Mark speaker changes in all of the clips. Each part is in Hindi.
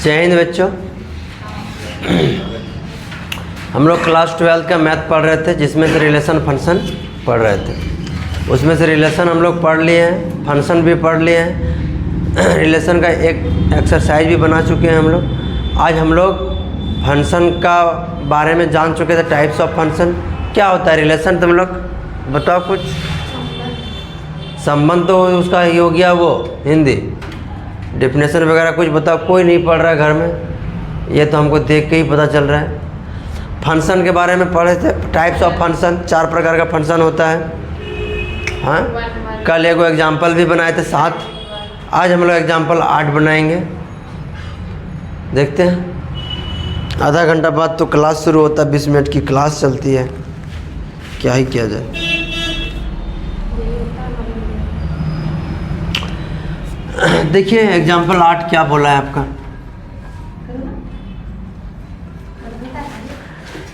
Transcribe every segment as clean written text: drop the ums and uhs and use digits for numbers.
Speaker 1: जय हिंद बच्चों। हम लोग क्लास 12 का मैथ पढ़ रहे थे, जिसमें से रिलेशन फंक्शन पढ़ रहे थे। उसमें से रिलेशन हम लोग पढ़ लिए हैं, फंक्शन भी पढ़ लिए हैं, रिलेशन का एक एक्सरसाइज भी बना चुके हैं हम लोग। आज हम लोग फंक्शन का बारे में जान चुके थे, टाइप्स ऑफ फंक्शन। क्या होता है रिलेशन, तुम लोग बताओ कुछ। संबंध तो उसका ही हो गया, वो हिंदी डेफिनेशन वगैरह कुछ बताओ। कोई नहीं पढ़ रहा है घर में, ये तो हमको देख के ही पता चल रहा है। फंक्शन के बारे में पढ़े थे, टाइप्स ऑफ फंक्शन, 4 प्रकार का फंक्शन होता है। हाँ, कल एगो एग्जाम्पल भी बनाए थे 7। आज हम लोग एग्जाम्पल 8 बनाएंगे। देखते हैं, आधा घंटा बाद तो क्लास शुरू होता है, 20 मिनट की क्लास चलती है, क्या ही किया जाए। देखिए एग्जाम्पल 8 क्या बोला है आपका।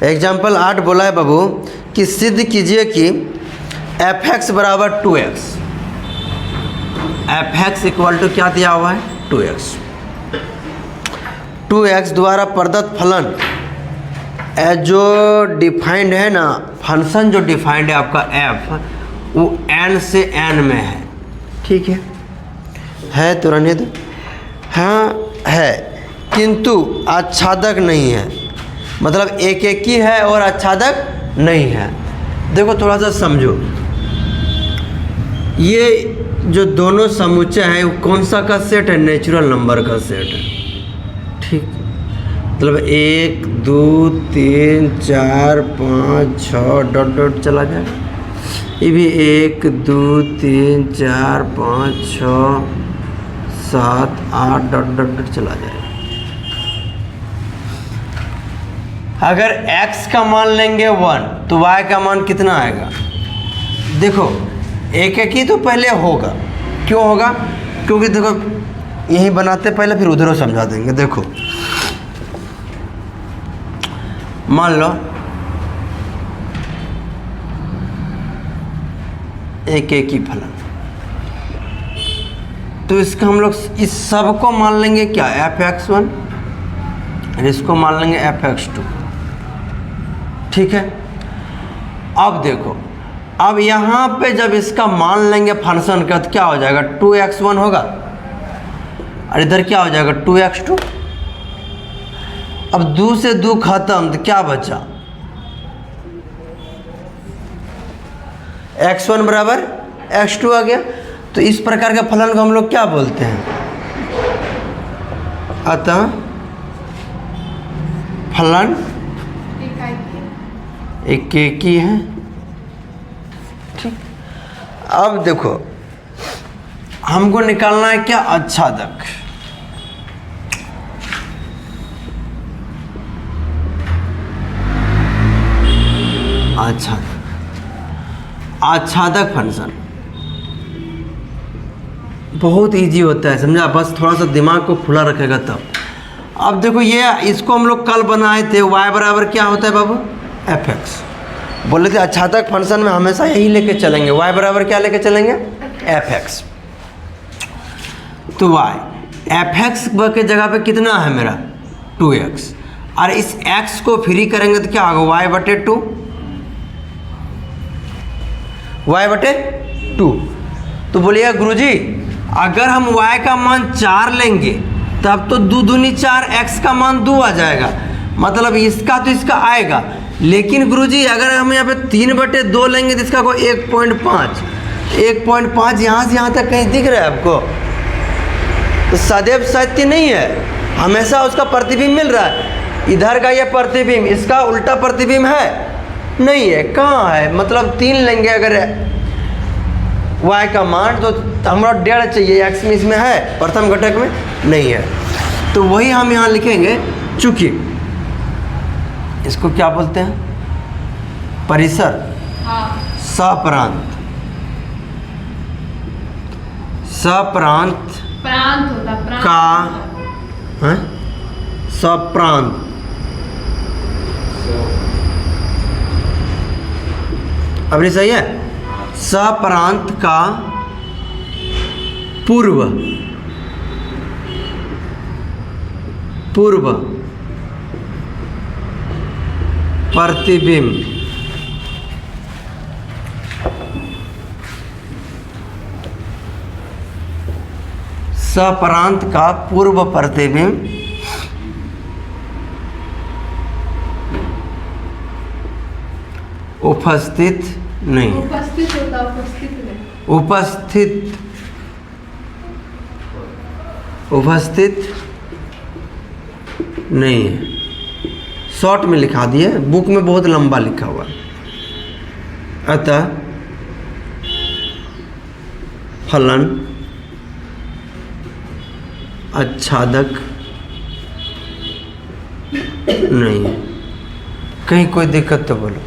Speaker 1: एग्जाम्पल 8 बोला है बाबू कि सिद्ध कीजिए कि f(x) बराबर 2x। f(x) इक्वल टू क्या दिया हुआ है, 2x। 2x द्वारा प्रदत्त फलन जो डिफाइंड है ना, फंक्शन जो डिफाइंड है आपका f, वो n से n में है। ठीक है तो रहने दो। हाँ है, किंतु आच्छादक नहीं है, मतलब एक एक ही है और आच्छादक नहीं है। देखो थोड़ा सा समझो, ये जो दोनों समुच्चय है वो कौन सा का सेट है, नेचुरल नंबर का सेट है। ठीक, मतलब 1 2 3 4 5 6 डॉट डॉट चला जाएगा। ये भी 1 2 3 4 5 6 7 8 डॉट डॉट डॉट चला जाएगा। अगर x का मान लेंगे 1 तो y का मान कितना आएगा। देखो एक एक ही तो पहले होगा। क्यों होगा, क्योंकि देखो यही बनाते पहले, फिर उधरों समझा देंगे। देखो मान लो एक एक ही फलन, तो इसका हम लोग इस सब को मान लेंगे क्या, f(x1) और इसको मान लेंगे f(x2). ठीक है, अब देखो, अब यहाँ पे जब इसका मान लेंगे फंक्शन का तो क्या हो जाएगा, 2x1 होगा और इधर क्या हो जाएगा, 2x2। अब 2 से 2 खत्म तो क्या बचा, x1 बराबर x2 आ गया। तो इस प्रकार के फलन को हम लोग क्या बोलते हैं, अतः फलन एक ही है। ठीक, अब देखो हमको निकालना है क्या, आच्छादक। आच्छादक फंक्शन बहुत इजी होता है, समझा, बस थोड़ा सा दिमाग को खुला रखेगा तब। अब देखो ये इसको हम लोग कल बनाए थे, y बराबर क्या होता है बाबू, f(x). बोले थे आच्छादक फंक्शन में हमेशा यही लेके चलेंगे, y बराबर क्या लेके चलेंगे, f(x). तो y f(x) के जगह पे कितना है मेरा, 2x, और इस x को फ्री करेंगे तो क्या होगा, y/2, y/2। तो बोलिएगा गुरुजी अगर हम y का मान 4 लेंगे तब तो 2 दूनी 4, x का मान 2 आ जाएगा, मतलब इसका तो इसका आएगा। लेकिन गुरुजी अगर हम यहाँ पे 3/2 लेंगे तो इसका को 1.5 यहाँ से यहाँ तक कहीं दिख रहा है आपको, तो सदैव सत्य नहीं है, हमेशा उसका प्रतिबिंब मिल रहा है। इधर का ये प्रतिबिंब, इसका उल्टा प्रतिबिंब है नहीं है, कहाँ है, मतलब 3 लेंगे अगर y का मान तो हमारा 1.5 चाहिए, x में इसमें है, प्रथम घटक में नहीं है, तो वही हम यहाँ लिखेंगे। चूंकि इसको क्या बोलते हैं, परिसर सप्रांत, सप्रांत का सप्रांत, अब ये सही है, सप्रांत का पूर्व पूर्व प्रतिबिंब सप्रांत का पूर्व प्रतिबिंब उपस्थित नहीं,
Speaker 2: उपस्थित होता, उपस्थित नहीं,
Speaker 1: उपस्थित नहीं है। शॉर्ट में लिखा दिए, बुक में बहुत लंबा लिखा हुआ है। अतः फलन आच्छादक नहीं है। कहीं कोई दिक्कत तो बोलो।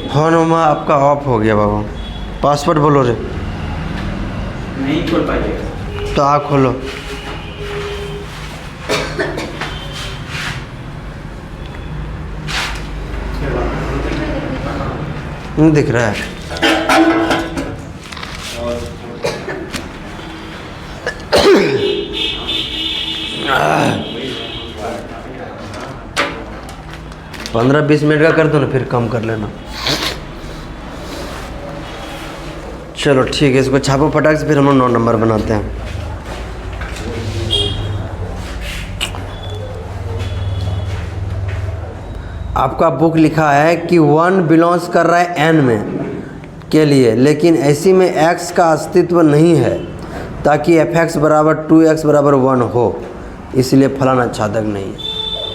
Speaker 1: फोन में आपका ऑफ हो गया बाबा, पासवर्ड बोलो रे।
Speaker 3: नहीं खोल पाइएगा
Speaker 1: तो आप खोलो। नहीं दिख रहा है। पंद्रह 20 मिनट का कर दो ना, फिर कम कर लेना। चलो ठीक है, इसको छापो फटाक से, फिर हम लोग 9 नंबर बनाते हैं। आपका बुक लिखा है कि 1 बिलोंग्स कर रहा है n में के लिए, लेकिन ऐसी में x का अस्तित्व नहीं है ताकि fx बराबर 2x बराबर 1 हो, इसलिए फलाना आच्छादक नहीं है।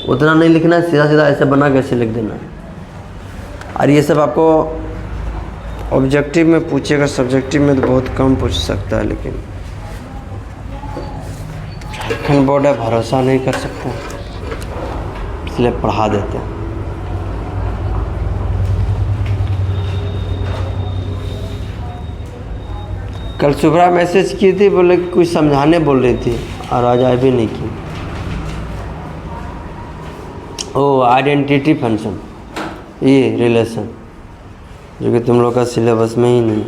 Speaker 1: उतना नहीं लिखना है, सीधा सीधा ऐसे बना कैसे लिख देना। और ये सब आपको ऑब्जेक्टिव में पूछेगा, सब्जेक्टिव में तो बहुत कम पूछ सकता है, लेकिन झारखंड बोर्ड है, भरोसा नहीं कर सकते, इसलिए पढ़ा देते हैं। कल सुबह मैसेज की थी, बोले कि कुछ समझाने बोल रही थी, और आज आई भी नहीं की। ओ आइडेंटिटी फंक्शन, ये रिलेशन, जो कि तुम लोग का सिलेबस में ही नहीं।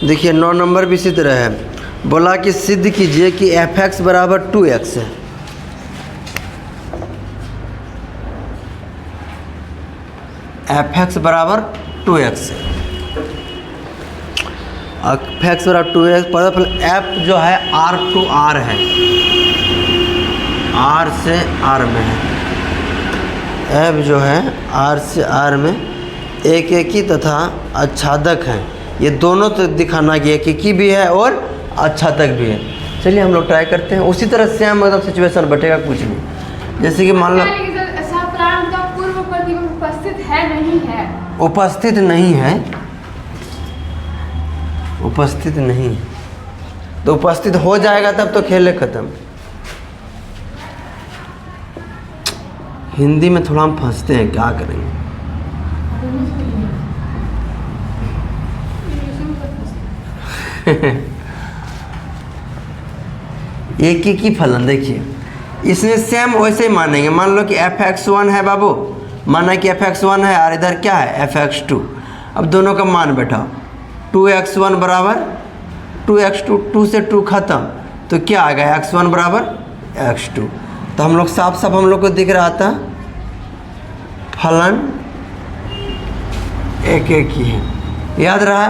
Speaker 1: देखिए 9 नंबर भी इसी तरह है। बोला कि सिद्ध कीजिए कि fx बराबर 2x है। fx बराबर 2x है। fx बराबर 2x, पदार्थ f जो है r to r है, r से r में है। f जो है r से r में एक ही तथा आच्छादक है। ये दोनों तो दिखाना कि एक ही भी है और आच्छादक भी है। चलिए हम लोग ट्राई करते हैं। उसी तरह से हम मतलब सिचुएशन बटेगा, कुछ नहीं। जैसे कि मान लो
Speaker 2: सप्रांत का पूर्व प्रतिबिंब उपस्थित है, नहीं है,
Speaker 1: उपस्थित नहीं है, उपस्थित नहीं है, तो उपस्थित हो जाएगा तब तो खेल खत्म। हिंदी में थोड़ा हम फंसते हैं, क्या करेंगे। एक ही फलन देखिए, इसमें सेम वैसे ही मानेंगे। मान लो कि fx1 है बाबू, माना कि fx1 है और इधर क्या है fx2। अब दोनों का मान बैठाओ, 2x1 बराबर 2x2, 2 से 2 खत्म, तो क्या आ गया x1 बराबर x2। तो हम लोग साफ साफ हम लोग को दिख रहा था फलन एक ही है। याद रहा,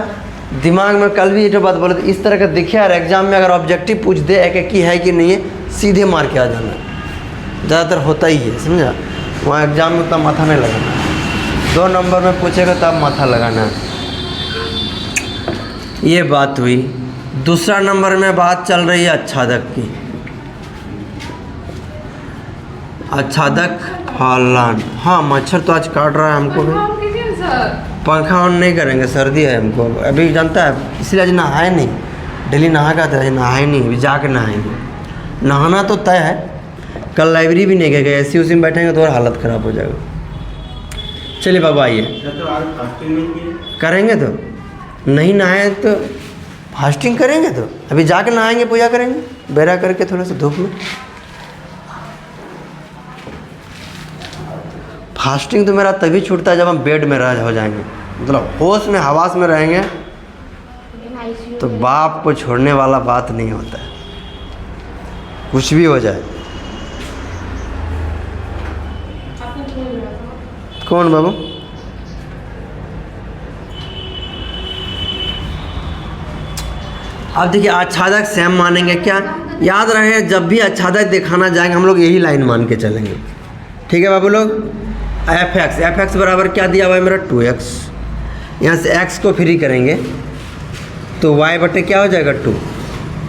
Speaker 1: दिमाग में कल भी ये जो बात बोले थे, इस तरह का दिखे और एग्जाम में अगर ऑब्जेक्टिव पूछ दे एक ही है कि नहीं है, सीधे मार के आ जाना। ज़्यादातर होता ही है, समझा। वहाँ एग्जाम में उतना माथा नहीं लगाना, 2 नंबर में पूछेगा तब माथा लगाना है। ये बात हुई। दूसरा नंबर में बात चल रही है आच्छादक की। आच्छादक फलन, हाँ मच्छर तो आज काट रहा है हमको भी। पंखा ऑन नहीं करेंगे, सर्दी है हमको अभी, जानता है, इसलिए आज नहाए नहीं। डेली नहा का था, नहाए नहीं, अभी जाके नहाएंगे। नहाना तो तय है, कल लाइब्रेरी भी नहीं गए, एसी उसी में बैठेंगे तो और हालत ख़राब हो जाएगा। चलिए बाबा आइए, करेंगे तो नहीं नहाए तो फास्टिंग करेंगे, तो अभी जाके नहाएंगे, पूजा करेंगे बेरा करके थोड़ा सा धूप में। फास्टिंग तो मेरा तभी छूटता है जब हम बेड में रह हो जाएंगे, मतलब होश में हवास में रहेंगे, तो बाप को छोड़ने वाला बात नहीं होता है, कुछ भी हो जाए। कौन बाबू? अब देखिए आच्छादक सेम मानेंगे क्या, याद रहे जब भी आच्छादक दिखाना जाएंगे हम लोग यही लाइन मान के चलेंगे। ठीक है बाबू लोग, एफ एक्स बराबर क्या दिया हुआ है मेरा 2x, यहाँ से x को फ्री करेंगे तो y बटे क्या हो जाएगा 2।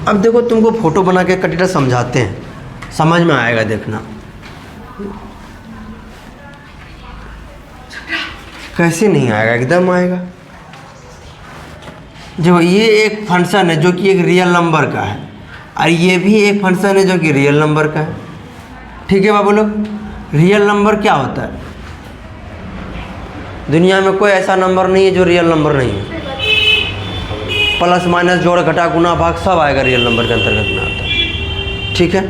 Speaker 1: अब देखो तुमको फोटो बना के कटिटा समझाते हैं, समझ में आएगा, देखना कैसे नहीं आएगा, एकदम आएगा। जो ये एक फंक्शन है जो कि एक रियल नंबर का है, और ये भी एक फंक्शन है जो कि रियल नंबर का है। ठीक है बाबू लोग, रियल नंबर क्या होता है? दुनिया में कोई ऐसा नंबर नहीं है जो रियल नंबर नहीं है। प्लस माइनस जोड़ घटा गुना भाग सब आएगा रियल नंबर के अंतर्गत में आता है। ठीक है,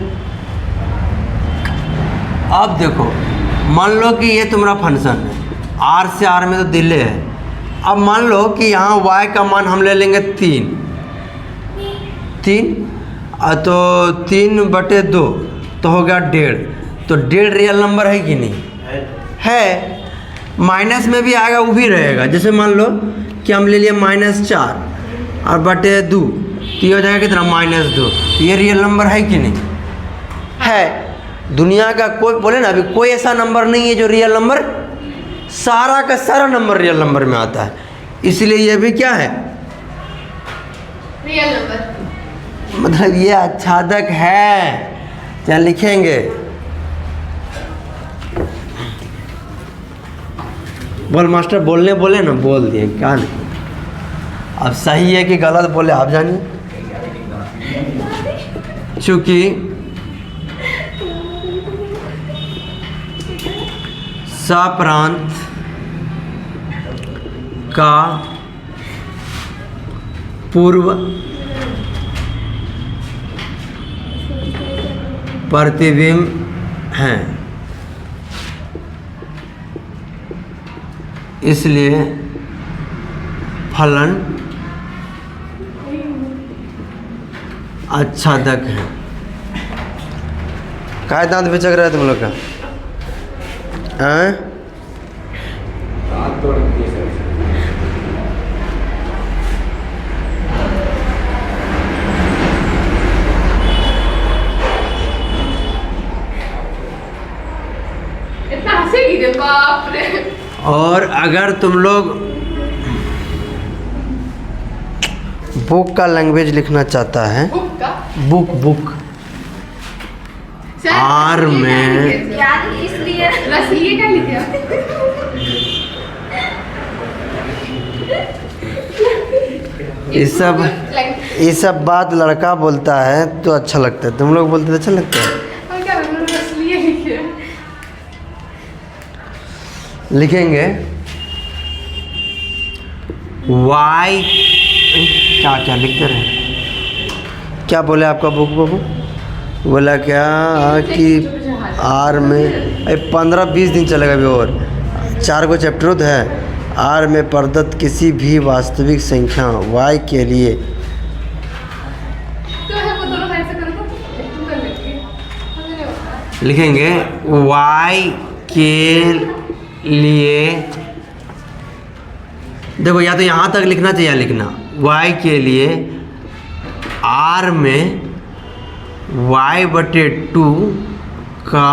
Speaker 1: अब देखो मान लो कि ये तुम्हारा फंक्शन है, r से r में तो डिले है। अब मान लो कि यहाँ y का मान हम ले लेंगे 3, तो 3/2 तो हो गया 1.5। तो 1.5 रियल नंबर है कि नहीं है? माइनस में भी आएगा, वो भी रहेगा। जैसे मान लो कि हम ले लिए -4 और बटे 2, तो ये हो जाएगा कितना -2। ये रियल नंबर है कि नहीं है? दुनिया का कोई बोले ना, अभी कोई ऐसा नंबर नहीं है जो रियल नंबर, सारा का सारा नंबर रियल नंबर में आता है, इसलिए ये भी क्या है?
Speaker 2: Real number.
Speaker 1: मतलब ये आच्छादक है। क्या लिखेंगे? बोल मास्टर, बोलने बोले ना, बोल दिए, क्या नहीं। अब सही है कि गलत बोले आप जानिए, चूँकि सप्रांत का पूर्व प्रतिबिंब है, इसलिए फलन आच्छादक है। काय दांत बिचक रहा है तुम लोग का? हैं?
Speaker 2: इतना हंसेगी रे, बाप रे।
Speaker 1: और अगर तुम लोग बुक का लैंग्वेज लिखना चाहता है,
Speaker 2: बुक का
Speaker 1: बुक आर में
Speaker 2: यार, इसलिए रसीलिए क्या लिखे?
Speaker 1: ये सब बात लड़का बोलता है तो अच्छा लगता है, तुम लोग बोलते तो अच्छा लगता है।
Speaker 2: और क्या रसीलिए लिखे?
Speaker 1: लिखेंगे y, क्या क्या लिखते रहे? क्या बोले आपका बुक बाबू? बोला क्या कि आर में 15-20 दिन चलेगा अभी, और 4 को चैप्टर तो है। आर में प्रदत्त किसी भी वास्तविक संख्या y के लिए
Speaker 2: तो है वो दोनों साइड से करो तो तुम कर लेती है।
Speaker 1: लिखेंगे y के लिए, देखो या तो यहाँ तक लिखना चाहिए, लिखना y के लिए r में y/2 का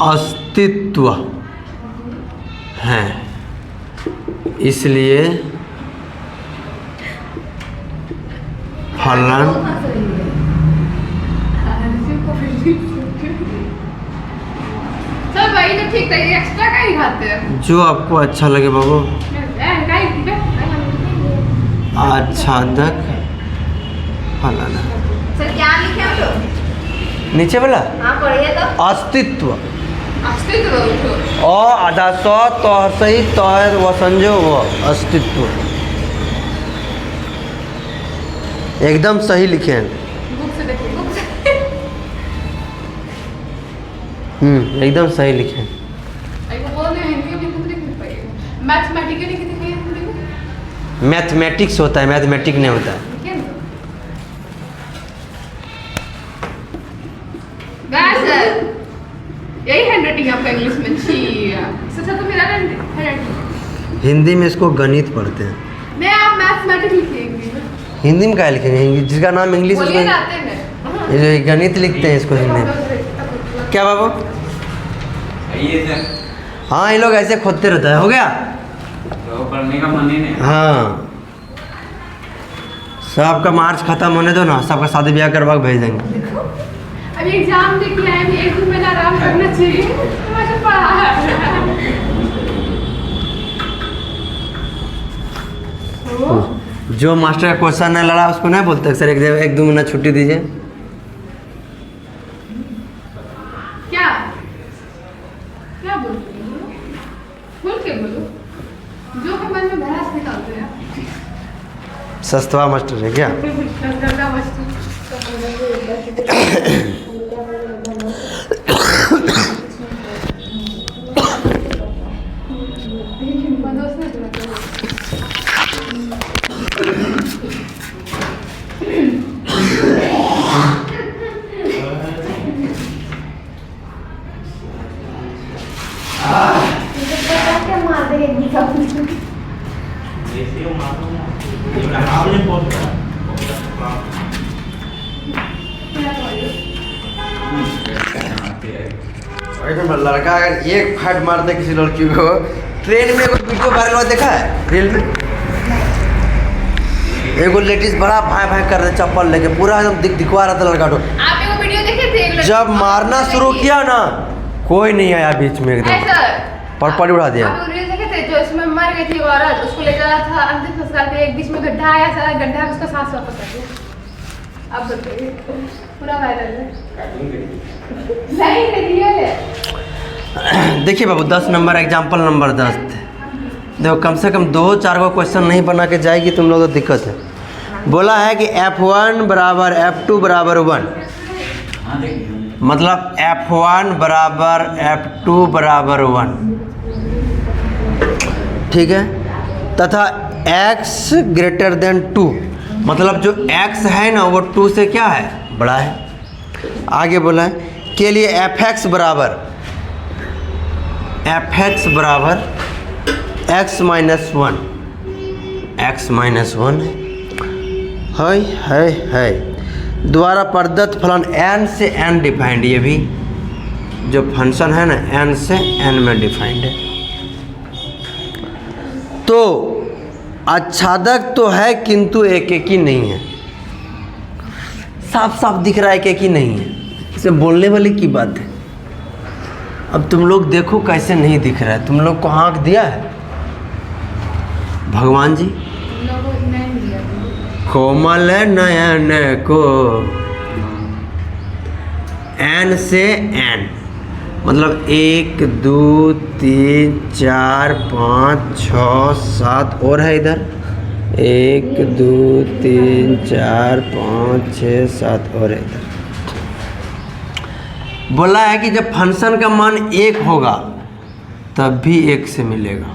Speaker 1: अस्तित्व है, इसलिए फलन
Speaker 2: चल भाई, तो ठीक है, एक्स्ट्रा का ही खाते हैं।
Speaker 1: जो आपको अच्छा लगे बाबू। आच्छादक फलन है।
Speaker 4: सर क्या लिखे हम लोग?
Speaker 1: नीचे वाला
Speaker 4: हाँ पढ़िए तो।
Speaker 1: अस्तित्व,
Speaker 2: अस्तित्व उठो।
Speaker 1: आधा सौ तो सही तो है वो संजो, वो अस्तित्व एकदम सही लिखे हैं।
Speaker 2: बुक से देखिए, बुक से।
Speaker 1: एकदम सही लिखे।
Speaker 2: एक बोल रहे हिंदी में कितने लिख पाएंगे, मैथमेटिकली कितने लिखेंगे हिंदी में?
Speaker 1: मैथमेटिक्स होता है, मैथमेटिक नहीं होता है।
Speaker 2: लिखे ना गाइस, यही हैंडराइटिंग आपका इंग्लिश में छी। इससे अच्छा तो मेरा हैंडराइटिंग।
Speaker 1: हिंदी में इसको गणित पढ़ते हैं,
Speaker 2: नहीं आप मैथमेटिक्स लिखेंगे।
Speaker 1: हिंदी में क्या लिखेंगे? जिसका नाम इंग्लिश
Speaker 2: बोलिए
Speaker 1: में
Speaker 2: आते हैं
Speaker 1: ये गणित लिखते हैं इसको हिंदी में। क्या बाबू?
Speaker 3: ये सर
Speaker 1: हाँ, ये लोग ऐसे खोदते रहता है। हो गया?
Speaker 3: तो पढ़ने का मन ही नहीं।
Speaker 1: हाँ, सबका मार्च खत्म होने दो ना, सबका शादी ब्याह करवा के भेज देंगे।
Speaker 2: अभी एग्जाम दे के आए, एक दिन में आराम करना चाहिए। मुझे पढ़ा है।
Speaker 1: जो मास्टर का क्वेश्चन नहीं लड़ा उसको नहीं बोलते सर एक दो महीना छुट्टी दीजिए।
Speaker 2: क्या क्या बोल रही हो? बोल के बोलो, जो है मन में भड़ास निकालते हैं।
Speaker 1: सस्तवा मास्टर है क्या?
Speaker 2: गंगा मस्ती।
Speaker 1: लड़का अगर एक फाइट मारते किसी लड़की को, ट्रेन में कोई वीडियो वायरल हुआ देखा है? रेल में एगो लेडीज बड़ा भाई भाई कर रहे चप्पल लेके, पूरा एकदम दिखवा रहा था लड़का को।
Speaker 2: आप एगो वीडियो देखे थे?
Speaker 1: जब मारना शुरू किया ना, कोई नहीं आया बीच में, एकदम पटपटी उड़ा दिया।
Speaker 2: आप वीडियो देखे थे जो इसमें मर गई थी औरत, उसको ले जा रहा था अंतिम संस्कार पे, एक बीच में गड्ढा आया, सारा गड्ढा में उसका सांस वापस आ गया। अब बताइए, पूरा वायरल है। नहीं रियल है।
Speaker 1: देखिए बाबू, 10 नंबर एग्जाम्पल नंबर 10 देखो, कम से कम 2-4 को क्वेश्चन नहीं बना के जाएगी तुम लोग तो दिक्कत है। बोला है कि F1 बराबर F2 बराबर 1, मतलब F1 बराबर F2 बराबर 1, ठीक है, तथा x ग्रेटर देन 2, मतलब जो x है ना वो 2 से क्या है? बड़ा है। आगे बोला है के लिए fx बराबर x माइनस 1, x माइनस 1 है द्वारा प्रदत्त फलन n से n डिफाइंड। ये भी जो फंक्शन है ना n से n में डिफाइंड है। तो आच्छादक तो है किंतु एक एक ही नहीं है। साफ साफ दिख रहा है एक ही नहीं है, इसे बोलने वाली की बात है। अब तुम लोग देखो कैसे नहीं दिख रहा है। तुम लोग को आँख दिया है भगवान जी? कोमल नयन को n से n, मतलब 1 2 3 4 5 6 7 और है इधर 1 2 3 4 5 6 7 और है इधर। बोला है कि जब फंक्शन का मान 1 होगा तब भी 1 से मिलेगा,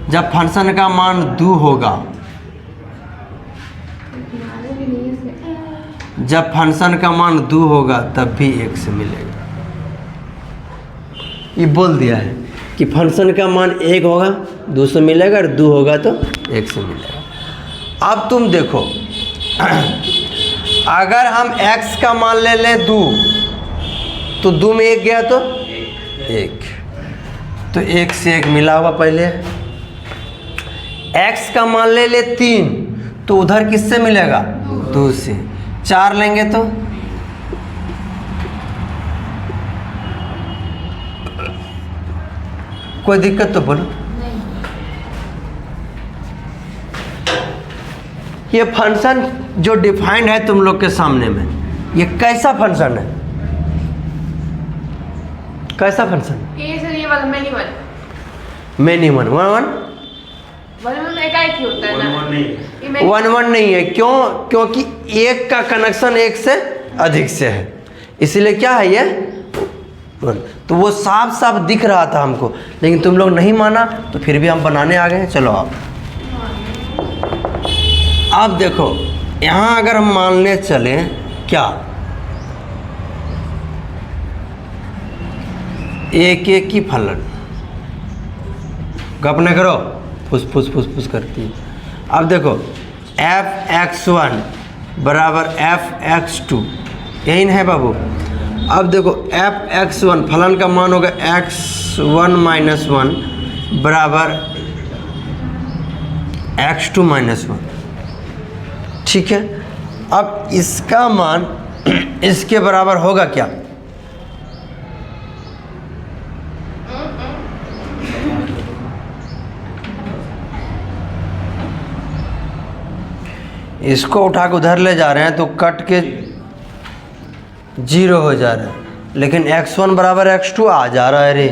Speaker 1: जब फंक्शन का मान 2 होगा, जब फंक्शन का मान 2 होगा तब भी 1 से मिलेगा। ये बोल दिया है कि फंक्शन का मान 1 होगा 2 से मिलेगा, और 2 होगा तो 1 से मिलेगा। अब तुम देखो, अगर हम x का मान ले लें 2, तो 2 में 1 गया तो 1, तो 1 से 1 मिला हुआ पहले। x का मान ले ले 3, तो उधर किससे मिलेगा? 2 से। 4 लेंगे तो कोई दिक्कत तो बोलो। ये फंक्शन जो डिफाइंड है तुम लोग के सामने में, ये कैसा फंक्शन है? कैसा फंक्शन?
Speaker 2: ये सर ये वाला मैनी वन एक ही होता है ना।
Speaker 1: 1 नहीं है। क्यों? क्योंकि 1 का कनेक्शन 1 से अधिक से है, इसलिए क्या है ये 1। तो वो साफ साफ दिख रहा था हमको, लेकिन तुम लोग नहीं माना, तो फिर भी हम बनाने आ गए। चलो अब देखो यहाँ अगर हम मानने चले क्या, एक एक की फलन, गप न करो, फुस फुस फुस फुस करती है। अब देखो f(x1) बराबर f(x2), यही है बाबू। अब देखो f(x1) फलन का मान होगा x1 - 1 बराबर x2 - 1, ठीक है। अब इसका मान इसके बराबर होगा क्या, इसको उठा के उधर ले जा रहे हैं तो कट के 0 हो जा रहा है, लेकिन x1 बराबर x2 आ जा रहा है रे,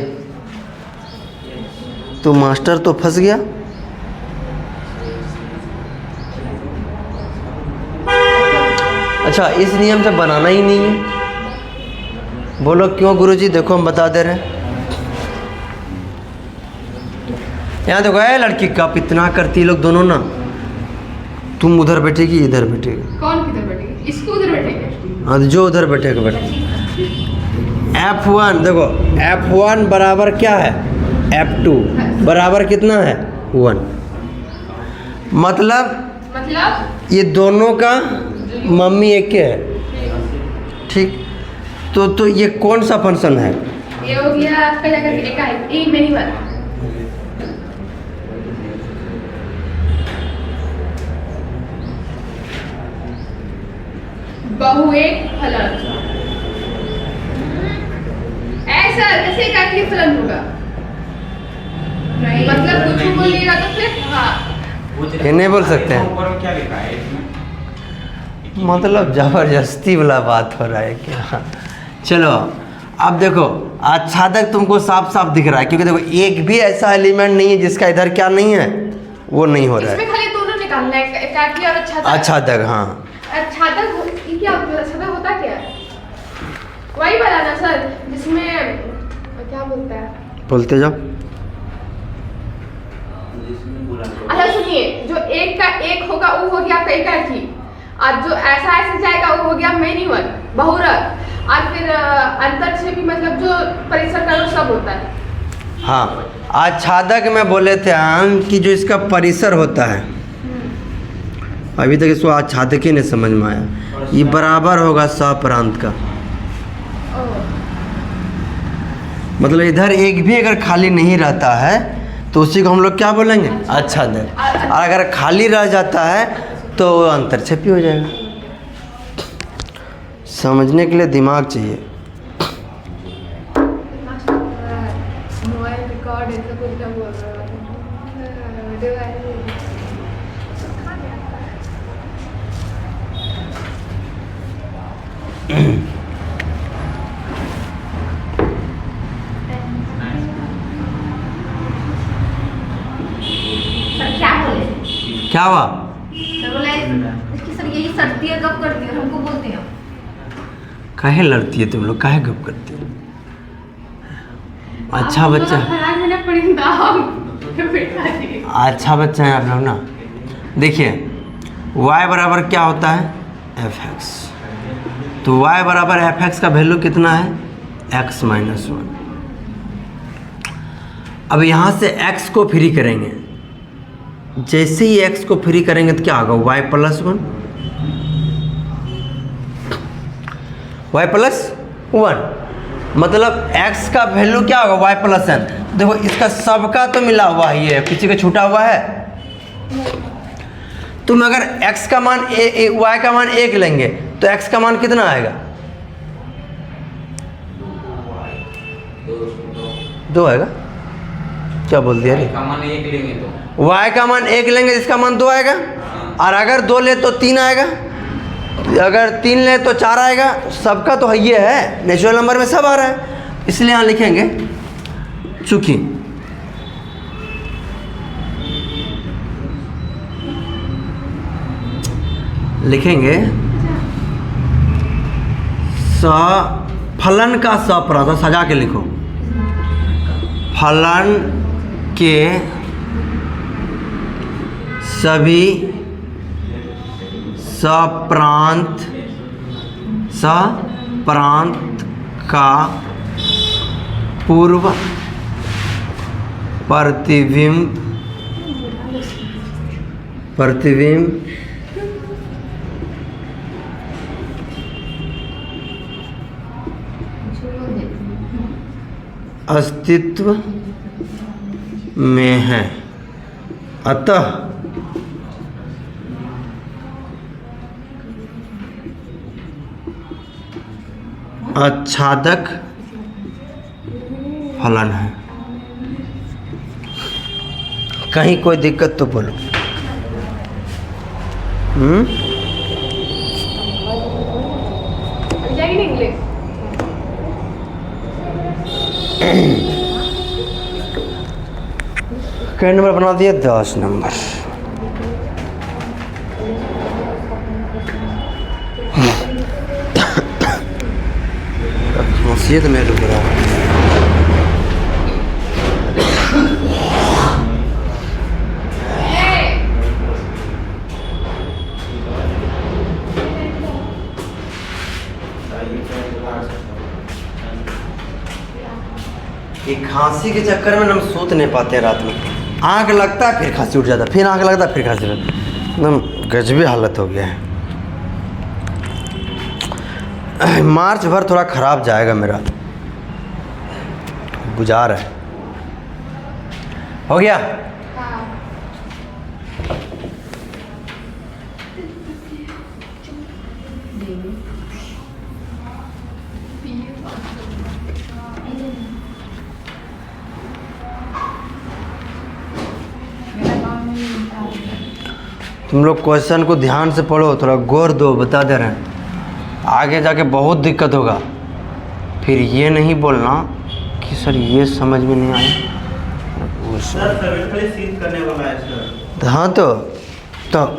Speaker 1: तो मास्टर तो फंस गया। अच्छा, इस नियम से बनाना ही नहीं है। बोलो क्यों गुरुजी? देखो हम बता दे रहे हैं। यहाँ देखो है लड़की कप इतना करती लोग दोनों ना, तुम उधर बैठेगी इधर बैठेगी,
Speaker 2: कौन किधर बैठेगी? इसको उधर बैठेंगे।
Speaker 1: हाँ, जो उधर बैठेगा बैठे। f1 देखो, f1 बराबर क्या है, f2 बराबर कितना है, 1। मतलब ये दोनों का मम्मी एक है, ठीक। तो ये कौन सा फंक्शन है?
Speaker 2: ये हो गया आपका क्या करके एक मेरी बात, बहु एक फलन। ऐसा जैसे एकाकी फलन होगा, नहीं मतलब कुछ बोलिएगा तो फिर हाँ
Speaker 1: ये नहीं बोल सकते हैं,
Speaker 3: ऊपर में क्या लिखा है इसमें?
Speaker 1: मतलब जबरदस्ती वाला बात हो रहा है क्या। चलो अब देखो, आच्छादक तुमको साफ साफ दिख रहा है, क्योंकि देखो एक भी ऐसा एलिमेंट नहीं है जिसका इधर क्या नहीं है, वो नहीं हो रहा
Speaker 2: इसमें
Speaker 1: है।
Speaker 2: खाली दोनों निकालना है, एकाकी और आच्छादक।
Speaker 1: आच्छादक, हाँ।
Speaker 2: आच्छादक ये क्या होता है? आच्छादक होता क्या है? वही वाला ना सर जिसमें क्या बोलता है,
Speaker 1: बोलते जाओ।
Speaker 2: अच्छा सुनिए, जो एक का एक होगा वो हो गया आपका एकाकी, और जो ऐसा ऐसे जाएगा वो हो गया मेनी वन बहुरक, और फिर अंतरक्षेपी मतलब जो परिसर का वो सब होता है।
Speaker 1: हाँ, आच्छादक में बोले थे हम कि जो इसका परिसर होता है, अभी तक इसको आच्छादक ही नहीं समझ में आया। ये बराबर होगा सप्रांत का, मतलब इधर एक भी अगर खाली नहीं रहता है तो उसी को हम लोग क्या बोलेंगे, आच्छादक। और अगर खाली रह जाता है तो अंतरक्षेपी हो जाएगा। समझने के लिए दिमाग चाहिए।
Speaker 2: मोबाइल रिकॉर्ड ऐसा कुछ क्या बोल रहा
Speaker 4: सर क्या बोले?
Speaker 1: क्या हुआ?
Speaker 4: सर बोला इसकी सर यही सटती है, गप करती है, हमको बोलते हैं।
Speaker 1: काहे लड़ती है तुम लोग, काहे गप करती है? अच्छा बच्चा, अच्छा बच्चा है आप लोग ना। देखिए y बराबर क्या होता है, f(x), तो y बराबर f(x) का वैल्यू कितना है, x - 1। अब यहाँ से x को फ्री करेंगे, जैसे ही x को फ्री करेंगे तो क्या होगा, y + 1, y + 1, मतलब x का वैल्यू क्या होगा, y + n। देखो इसका सबका तो मिला हुआ ही है, किसी का छूटा हुआ है। तुम अगर x का मान y का मान 1 लेंगे तो x का मान कितना आएगा, 2 आएगा। क्या बोल दिया रे?
Speaker 3: का मान 1 लेंगे तो
Speaker 1: y का मान 1 लेंगे, इसका मान 2 आएगा, और अगर 2 ले तो 3 आएगा, अगर 3 ले तो 4 आएगा। सबका तो ये है, नेचुरल नंबर में सब आ रहा है, इसलिए यहाँ लिखेंगे चूंकि लिखेंगे फलन का सप्रांत, सजा के लिखो, फलन के सभी सप्रांत का पूर्व प्रतिबिंब अस्तित्व में है, अतः आच्छादक फलन है। कहीं कोई दिक्कत तो बोलो।
Speaker 2: जाएगी ना इंग्लिश?
Speaker 1: कई नंबर बना दिया? 10 नंबर। खांसी तो मेरे रुक रहा है। ये खांसी के चक्कर में हम सोच नहीं पाते हैं रात में। आँख लगता है फिर खांसी उठ जाता है, फिर आँख लगता है फिर खांसी उठ जाता है। एकदम गजबी हालत हो गया है। मार्च भर थोड़ा ख़राब जाएगा मेरा, गुजार है। हो गया? तुम लोग क्वेश्चन को ध्यान से पढ़ो, थोड़ा गौर दो, बता दे रहे हैं। आगे जाके बहुत दिक्कत होगा। फिर ये नहीं बोलना कि सर ये समझ में नहीं आया।
Speaker 5: सर सिद्ध करने वाला है सर।
Speaker 1: हाँ तो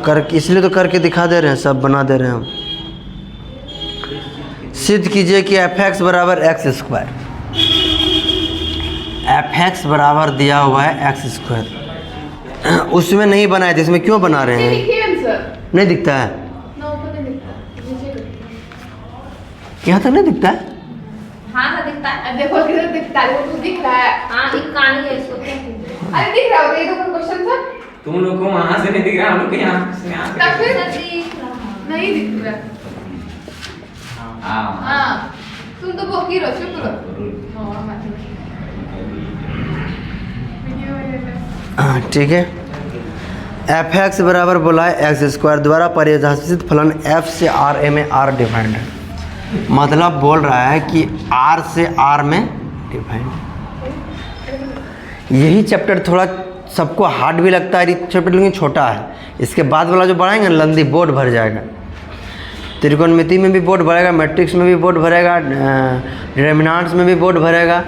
Speaker 1: कर, इसलिए तो करके दिखा दे रहे हैं, सब बना दे रहे हैं हम। सिद्ध कीजिए कि f(x) बराबर x²। f(x) बराबर दिया हुआ है x²। उसमें नहीं बनाए थे, इसमें क्यों बना रहे हैं?
Speaker 2: देखिए आंसर
Speaker 1: नहीं दिखता है,
Speaker 2: ना ऊपर नहीं दिखता, नीचे दिखता
Speaker 1: यहाँ तक नहीं दिखता है।
Speaker 4: हाँ ना दिखता है।
Speaker 2: है। देखो किधर दिखता है, वो तो दिख रहा है।
Speaker 4: हाँ एक कहानी है इसको क्या कहते हैं?
Speaker 2: अरे दिख रहा होगा, ये तो कोई क्वेश्चन था।
Speaker 3: तुम लोग को वहां से नहीं दिख रहा, हम लोग के यहाँ से यहाँ
Speaker 2: तब फिर
Speaker 4: सर दिख रहा।
Speaker 2: नहीं दिख रहा।
Speaker 3: हाँ
Speaker 2: हाँ तुम तो बोकी रहो, चुप रहो। हाँ मत वीडियो में
Speaker 1: ठीक है। f(x) बराबर बोला है x² द्वारा परिभाषित फलन f से r में r डिफाइंड है। मतलब बोल रहा है कि r से r में डिफाइंड। यही चैप्टर थोड़ा सबको हार्ड भी लगता है, चैप्टर लेकिन छोटा है। इसके बाद वाला जो बढ़ाएंगे ना, लंदी बोर्ड भर जाएगा। त्रिकोणमिति में भी बोर्ड भरेगा, मैट्रिक्स में भी बोर्ड भरेगा, डिटरमिनेंट्स में भी बोर्ड भरेगा,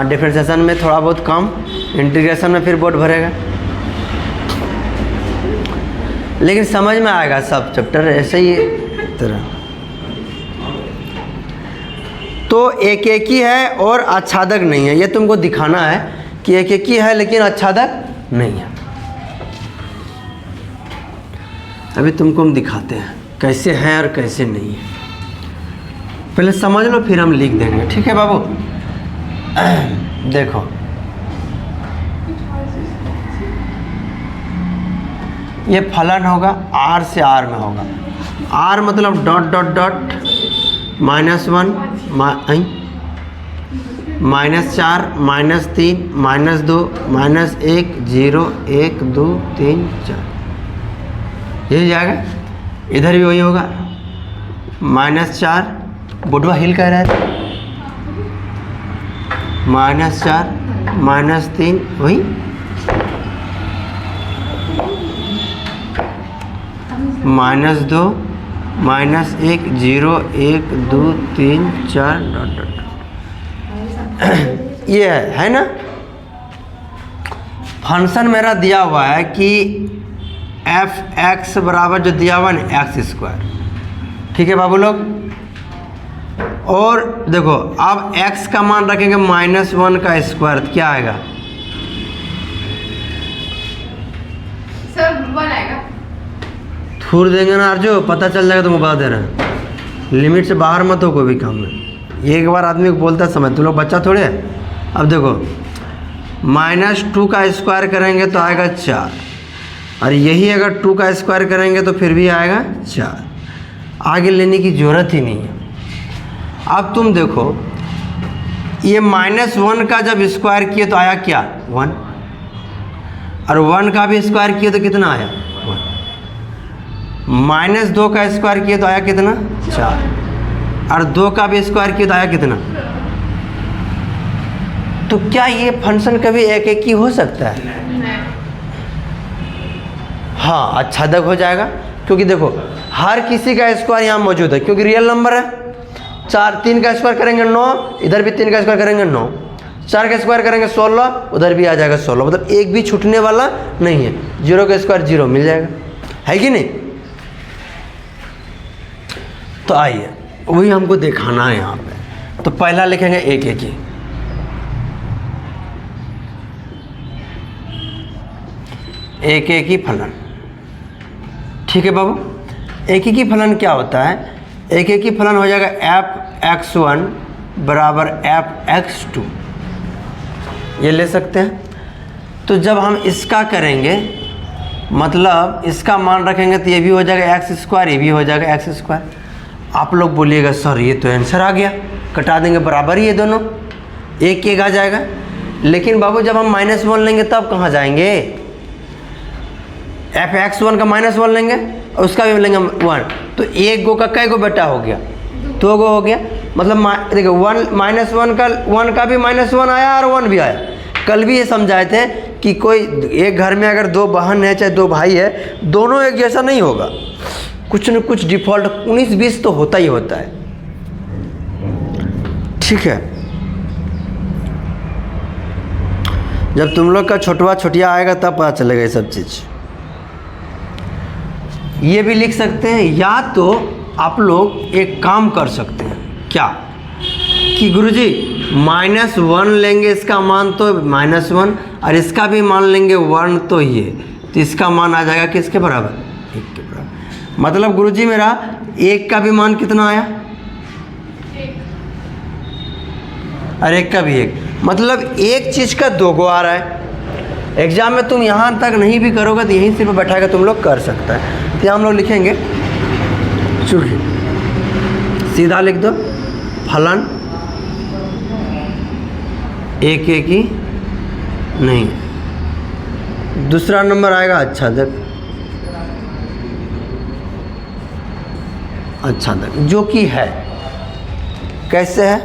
Speaker 1: डिफरेंशिएशन में थोड़ा बहुत कम, इंटीग्रेशन में फिर बोर्ड भरेगा। लेकिन समझ में आएगा सब चैप्टर ऐसे ही तरह। तो एक एक ही है और आच्छादक नहीं है, ये तुमको दिखाना है कि एक एक ही है लेकिन आच्छादक नहीं है। अभी तुमको हम दिखाते हैं कैसे है और कैसे नहीं है। पहले समझ लो फिर हम लिख देंगे, ठीक है बाबू? देखो ये फलन होगा, r से r में होगा। r मतलब डॉट डॉट डॉट -1 -4 -3 -2 -1 0 1 2 3 4, यही जाएगा। इधर भी वही होगा, -4 बुढ़वा हिल कह रहा है, -4 -3 वही, -2 -1 0 1 2 3 4 डॉट डॉट। ये है ना। फंक्शन मेरा दिया हुआ है कि f(x) बराबर जो दिया हुआ है ना x², ठीक है बाबू लोग? और देखो अब x का मान रखेंगे -1 का स्क्वायर, तो क्या आएगा?
Speaker 2: सर 1 आएगा।
Speaker 1: थूर देंगे ना अर्जो, पता चल जाएगा तुमको बता दे रहे हैं। लिमिट से बाहर मत हो कोई भी काम में। एक बार आदमी को बोलता है समय, तुम लोग बच्चा थोड़े है। अब देखो -2 का स्क्वायर करेंगे तो आएगा 4, और यही अगर 2 का स्क्वायर करेंगे तो फिर भी आएगा 4। आगे लेने की ज़रूरत ही नहीं है। अब तुम देखो ये -1 का जब स्क्वायर किए तो आया क्या? 1, और 1 का भी स्क्वायर किए तो कितना आया? 1। -2 का स्क्वायर किए तो आया कितना? 4, और 2 का भी स्क्वायर किए तो आया कितना? तो क्या ये फंक्शन कभी एक एक ही हो सकता है? हाँ, आच्छादक हो जाएगा, क्योंकि देखो हर किसी का स्क्वायर यहाँ मौजूद है, क्योंकि रियल नंबर है। 3 का स्क्वायर करेंगे 9, इधर भी 3 का स्क्वायर करेंगे 9, 4 का स्क्वायर करेंगे 16, उधर भी आ जाएगा 16, मतलब एक भी छूटने वाला नहीं है। 0 का स्क्वायर 0 मिल जाएगा, है कि नहीं? तो आइए वही हमको दिखाना है यहाँ पे। तो पहला लिखेंगे एक एक ही, एक एक ही फलन। ठीक है बाबू, एक एक ही फलन क्या होता है? एक एक ही फलन हो जाएगा f(x1) बराबर f(x2), ये ले सकते हैं। तो जब हम इसका करेंगे, मतलब इसका मान रखेंगे तो ये भी हो जाएगा x², ये भी हो जाएगा x²। आप लोग बोलिएगा सर ये तो आंसर आ गया, कटा देंगे बराबर ही, ये दोनों एक एक आ जाएगा। लेकिन बाबू जब हम -1 लेंगे तब कहाँ जाएंगे? f(x1) का -1 लेंगे और उसका भी लेंगे 1, तो एक गो का कई गो बेटा हो गया? 2 गो हो गया। मतलब देखो 1 का भी -1 आया और 1 भी आया। कल भी ये समझाए थे कि कोई एक घर में अगर 2 बहन है चाहे 2 भाई है, दोनों एक जैसा नहीं होगा, कुछ न कुछ डिफ़ॉल्ट 19-20 तो होता ही होता है। ठीक है, जब तुम लोग का छोटिया आएगा तब पता चलेगा ये सब चीज़। ये भी लिख सकते हैं, या तो आप लोग एक काम कर सकते हैं, क्या कि गुरुजी -1 लेंगे, इसका मान तो -1, और इसका भी मान लेंगे 1, तो ये तो इसका मान आ जाएगा किसके बराबर? 1 के बराबर। मतलब गुरुजी मेरा 1 का भी मान कितना आया?
Speaker 2: 1,
Speaker 1: और 1 का भी 1, मतलब एक चीज़ का 2 गो आ रहा है। एग्जाम में तुम यहाँ तक नहीं भी करोगे तो यहीं सिर्फ बैठाकर तुम लोग कर सकता है। तो हम लोग लिखेंगे, चूँकि सीधा लिख दो फलन एक एक ही नहीं। दूसरा नंबर आएगा आच्छादक, आच्छादक जो कि है, कैसे है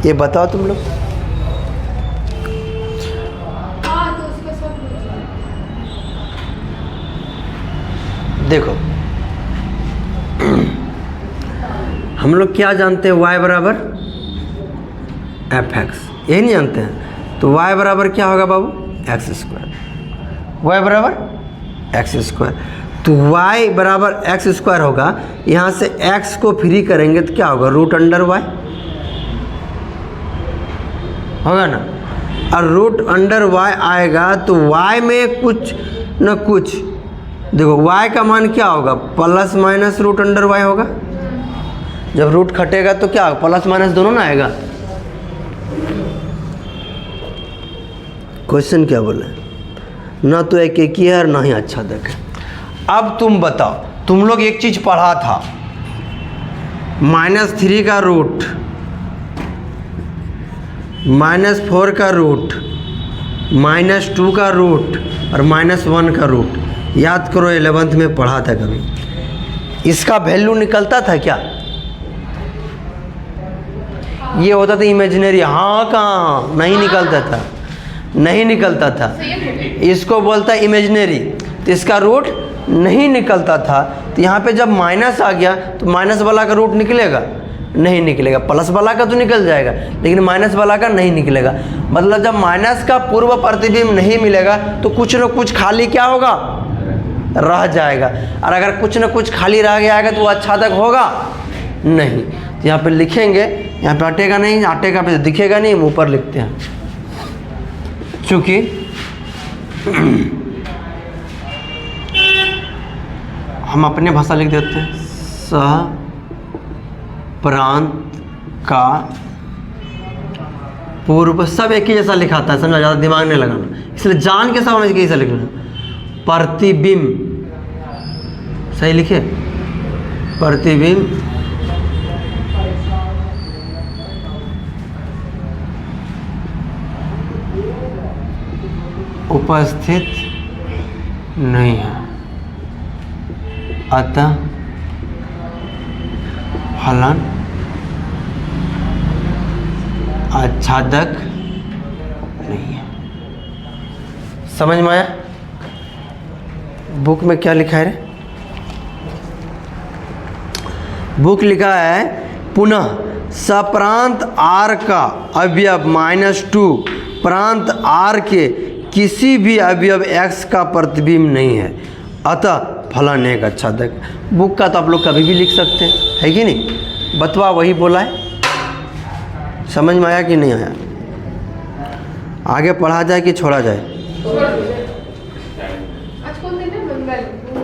Speaker 1: ये बताओ तुम लोग।
Speaker 2: हाँ तो उसका सब हो जाएगा।
Speaker 1: देखो हम लोग क्या जानते हैं? y बराबर f(x), यही नहीं जानते हैं? तो y बराबर क्या होगा बाबू? x²। y बराबर x², तो y बराबर x² होगा। यहाँ से x को फ्री करेंगे तो क्या होगा? √y होगा ना, और √y आएगा तो y में कुछ न कुछ, देखो y का मान क्या होगा? ± √y होगा। जब रूट खटेगा तो क्या होगा? प्लस माइनस दोनों ना आएगा। क्वेश्चन क्या बोले? ना तो एक एक ही है और ना ही आच्छादक है। अब तुम बताओ, तुम लोग एक चीज़ पढ़ा था, -3 का रूट, -4 का रूट, -2 का रूट और -1 का रूट। याद करो 11th में पढ़ा था कभी। इसका वैल्यू निकलता था क्या? ये होता था इमेजिनरी। हाँ कहाँ नहीं निकलता था, नहीं निकलता था। इसको बोलता है इमेजिनरी, तो इसका रूट नहीं निकलता था। तो यहाँ पे जब माइनस आ गया तो माइनस वाला का रूट निकलेगा? नहीं निकलेगा। प्लस वाला का तो निकल जाएगा, लेकिन माइनस वाला का नहीं निकलेगा। मतलब जब माइनस का पूर्व प्रतिबिंब नहीं मिलेगा तो कुछ न कुछ खाली क्या होगा? रह जाएगा। और अगर कुछ न कुछ खाली रह गया तो वो आच्छादक होगा नहीं। तो यहाँ पे लिखेंगे, यहाँ पे हटेगा नहीं, हटेगा पे दिखेगा नहीं, हम ऊपर लिखते हैं। चूँकि हम अपने भाषा लिख देते हैं, सह प्रांत का पूर्व, सब एक ही जैसा लिखाता है, समझा, ज़्यादा दिमाग नहीं लगाना, इसलिए जान के सब हमें कैसा लिखना। प्रतिबिंब, सही लिखे, प्रतिबिंब उपस्थित नहीं है, अतः फलन आच्छादक नहीं है। समझ में आया? बुक में क्या लिखा है रे? बुक लिखा है पुनः सप्रांत आर का अवयव -2 प्रांत आर के किसी भी अवयव x का प्रतिबिंब नहीं है, अतः फलन एक आच्छादक। बुक का तो आप लोग कभी भी लिख सकते हैं, है कि नहीं? बतवा वही बोला है। समझ में आया कि नहीं आया? आगे पढ़ा जाए कि छोड़ा जाए?